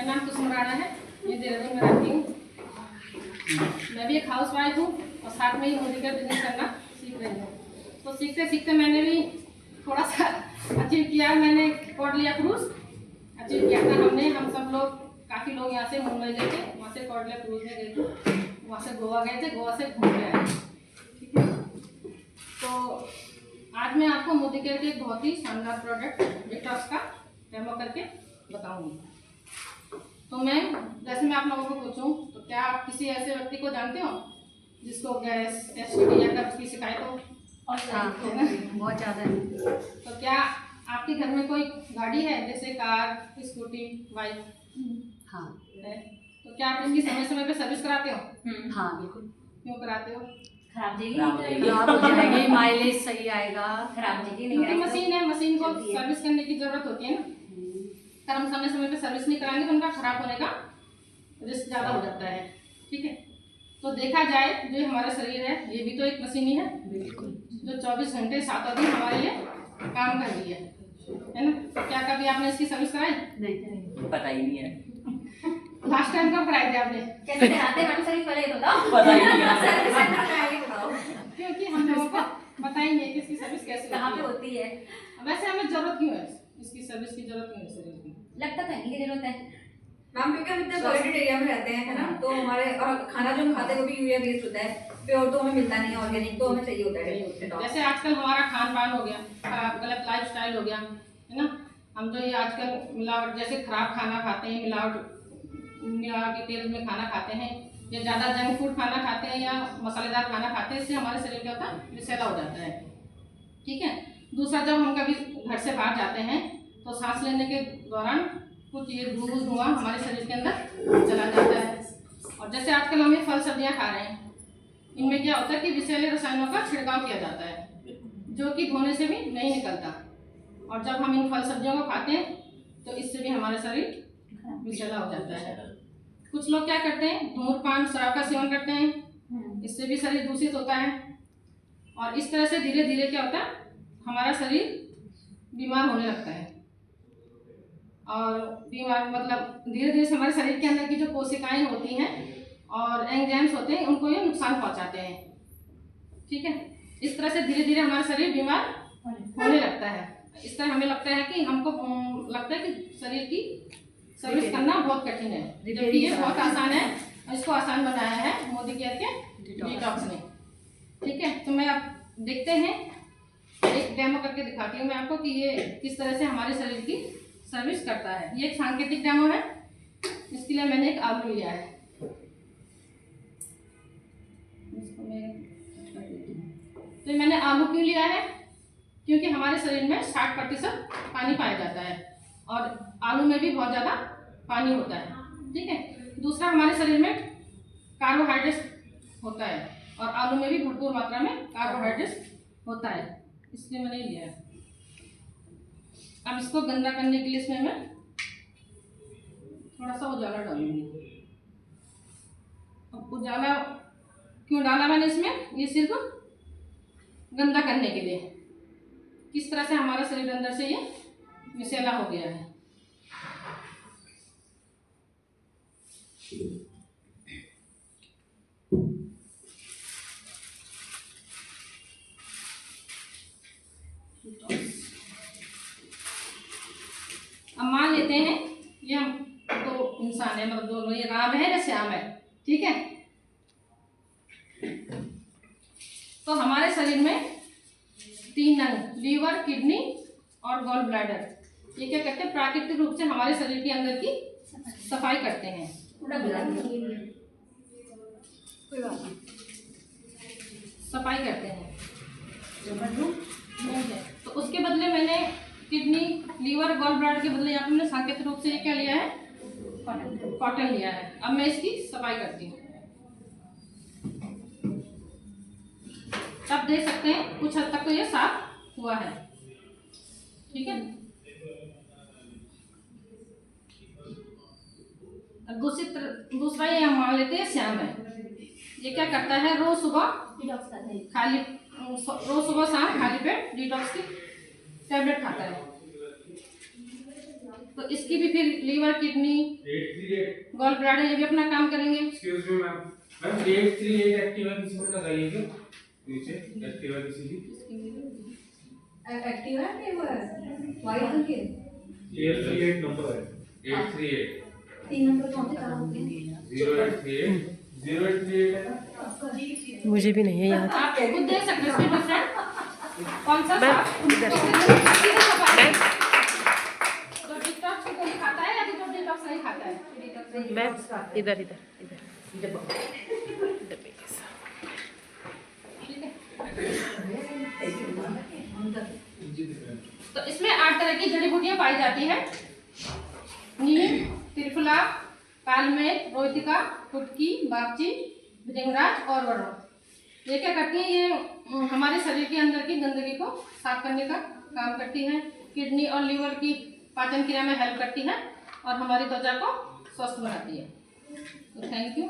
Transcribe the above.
नाम कुसुम राणा है, ये देहरादून में रहती हूँ। मैं भी एक हाउस वाइफ हूँ और साथ में ही मोदी का बिजनेस करना सीख रही हूँ। तो सीखते सीखते मैंने भी थोड़ा सा अचीव किया। मैंने कॉर्ड लिया क्रूज अचीव किया था हमने। हम सब लोग काफ़ी लोग यहाँ से मुंबई गए थे, वहाँ से कॉर्ड लिया क्रूज में गए थे, वहाँ से गोवा गए थे, गोवा से घूम के आए। ठीक है, तो आज मैं आपको मोदी केयर के एक बहुत ही शानदार प्रोडक्ट डिटॉक्स का डेमो करके बताऊंगी। तो जैसे मैं आप लोगों को पूछूं तो क्या आप किसी ऐसे व्यक्ति को जानते हो जिसको गैस, एसिडिटी या कब्ज की शिकायत हो? और है ना, बहुत ज़्यादा है। तो क्या आपके घर में कोई गाड़ी है, जैसे कार, स्कूटी, बाइक? हाँ है। तो क्या आप इसकी समय समय पे सर्विस कराते हो? हाँ बिल्कुल। क्यों कराते हो? खराब हो जाएगी, माइलेज सही आएगा, खराब क्योंकि मशीन है, मशीन को सर्विस करने की जरूरत होती है ना। अगर हम समय समय पे सर्विस नहीं कराएंगे तो उनका खराब होने का रिस्क ज़्यादा हो जाता है। ठीक है, तो देखा जाए जो हमारा शरीर है ये भी तो एक मशीन ही है, बिल्कुल, जो 24 घंटे 7 दिन हमारे लिए काम कर रही है ना। तो क्या कभी आपने इसकी सर्विस कराई? नहीं, पता ही नहीं है। लास्ट टाइम कब कराई थी आपने? कैसे कराते हैं मैम? सर्विस पहले बताओ। पता ही नहीं है। सर्विस सेंटर पे आइए बताओ। क्योंकि हम लोगों को पता ही नहीं है कि इसकी सर्विस कैसे कहाँ पे होती होती है? है। वैसे हमें जरूरत क्यों है इसकी सर्विस की? जरूरत क्यों है शरीर की? लगता तो नहीं की जरूरत है मैम, क्योंकि हम इतने पॉल्यूटेड एरिया में रहते हैं, है ना, तो हमारे और खाना जो हम खाते हैं वो भी यूरिया बेस्ड होता है, प्योर तो हमें मिलता नहीं है, ऑर्गेनिक तो हमें चाहिए होता है। जैसे आजकल हमारा खान पान हो गया, गलत लाइफ स्टाइल हो गया है ना। हम तो ये आजकल मिलावट, जैसे खराब खाना खाते हैं, मिलावटी तेल में खाना खाते हैं, या ज़्यादा जंक फूड खाना खाते हैं या मसालेदार खाना खाते हैं, इससे हमारे शरीर क्या होता है, विषैला हो जाता है। ठीक है, दूसरा जब हम कभी घर से बाहर जाते हैं तो सांस लेने के दौरान कुछ ये धुआं हमारे शरीर के अंदर चला जाता है। और जैसे आजकल हम ये फल सब्जियां खा रहे हैं, इनमें क्या होता है कि विषैले रसायनों का छिड़काव किया जाता है, जो कि धोने से भी नहीं निकलता। और जब हम इन फल सब्जियों को खाते हैं तो इससे भी हमारा शरीर विषैला हो जाता है। कुछ लोग क्या करते हैं, धूम्रपान, शराब का सेवन करते हैं, इससे भी शरीर दूषित होता है। और इस तरह से धीरे धीरे क्या होता है, हमारा शरीर बीमार होने लगता है। और बीमार मतलब धीरे धीरे से हमारे शरीर के अंदर की जो कोशिकाएं होती हैं और एंजाइम्स होते हैं, उनको ये नुकसान पहुंचाते हैं। ठीक है, इस तरह से धीरे धीरे हमारा शरीर बीमार होने लगता है। इस तरह हमें लगता है कि हमको लगता है कि शरीर की सर्विस करना बहुत कठिन है, जबकि ये बहुत आसान है। इसको आसान बनाया है मोदी केयर के डिटॉक्स ने। ठीक है, तो मैं आप देखते हैं, एक डेमो करके दिखाती हूँ मैं आपको कि ये किस तरह से हमारे शरीर की सर्विस करता है। ये एक सांकेतिक डेमो है, इसके लिए मैंने एक आलू लिया है। तो मैंने आलू क्यों लिया है? क्योंकि हमारे शरीर में 60% पानी पाया जाता है और आलू में भी बहुत ज़्यादा पानी होता है। ठीक है, दूसरा हमारे शरीर में कार्बोहाइड्रेट होता है और आलू में भी भरपूर मात्रा में कार्बोहाइड्रेट होता है, इसलिए मैंने लिया है। अब इसको गंदा करने के लिए इसमें मैं थोड़ा सा उजाला डालूंगी। अब उजाला क्यों डाला मैंने इसमें? ये सिर्फ गंदा करने के लिए, किस तरह से हमारा शरीर अंदर से ये विषैला हो गया है। अब मान लेते हैं ये हम दो इंसान है, मतलब दोनों, ये राम है या श्याम है। ठीक है, तो हमारे शरीर में 3 अंग, लीवर, किडनी और गॉल ब्लैडर, ये क्या करते हैं, प्राकृतिक रूप से हमारे शरीर के अंदर की सफाई करते हैं। सफाई करते हैं। तो उसके बदले मैंने किडनी, लीवर, गॉल ब्लैडर के बदले यहाँ पे मैंने सांकेतिक रूप से ये क्या लिया है, कॉटन लिया है। अब मैं इसकी सफाई करती हूँ। तब देख सकते हैं कुछ हद तक तो ये साफ हुआ है। ठीक है, दूसरा ये हम मान लेते हैं श्याम है। ये क्या करता है, रोज सुबह खाली, रोज सुबह शाम खाली पेट डिटॉक्स की टैबलेट खाता है। तो इसकी भी फिर लीवर, किडनी, 838 गॉल ब्लैडर ये भी अपना काम करेंगे। Excuse me ma'am. Ma'am 838 Activa किसी को लगाइए क्या नीचे एक्टिवा किसी की एक्टिव है कि वो है वाइट रंग की 838 नंबर है 838 तीन नंबर कौन से चार होते हैं 0838 0838 है ना। मुझे भी नहीं है याद। आप खुद देख सकते हैं इसमें डिफरेंट कौन सा मैम, साफ इधर। जो डिटॉक्स को कोई खाता है या जो डिटॉक्स नहीं खाता है। मैम इधर इधर इधर इधर ठीक है। तो इसमें 8 तरह की जड़ी बूटियां पाई जाती है। नीम, त्रिफला, कालमेघ, रोहितिका, फुटकी, बागची, भृंगराज और वरुण। ये क्या करती हैं? ये हमारे शरीर के अंदर की गंदगी को साफ करने का काम करती हैं। किडनी और लीवर की पाचन क्रिया में हेल्प करती हैं और हमारी त्वचा को स्वस्थ बनाती है। तो थैंक यू।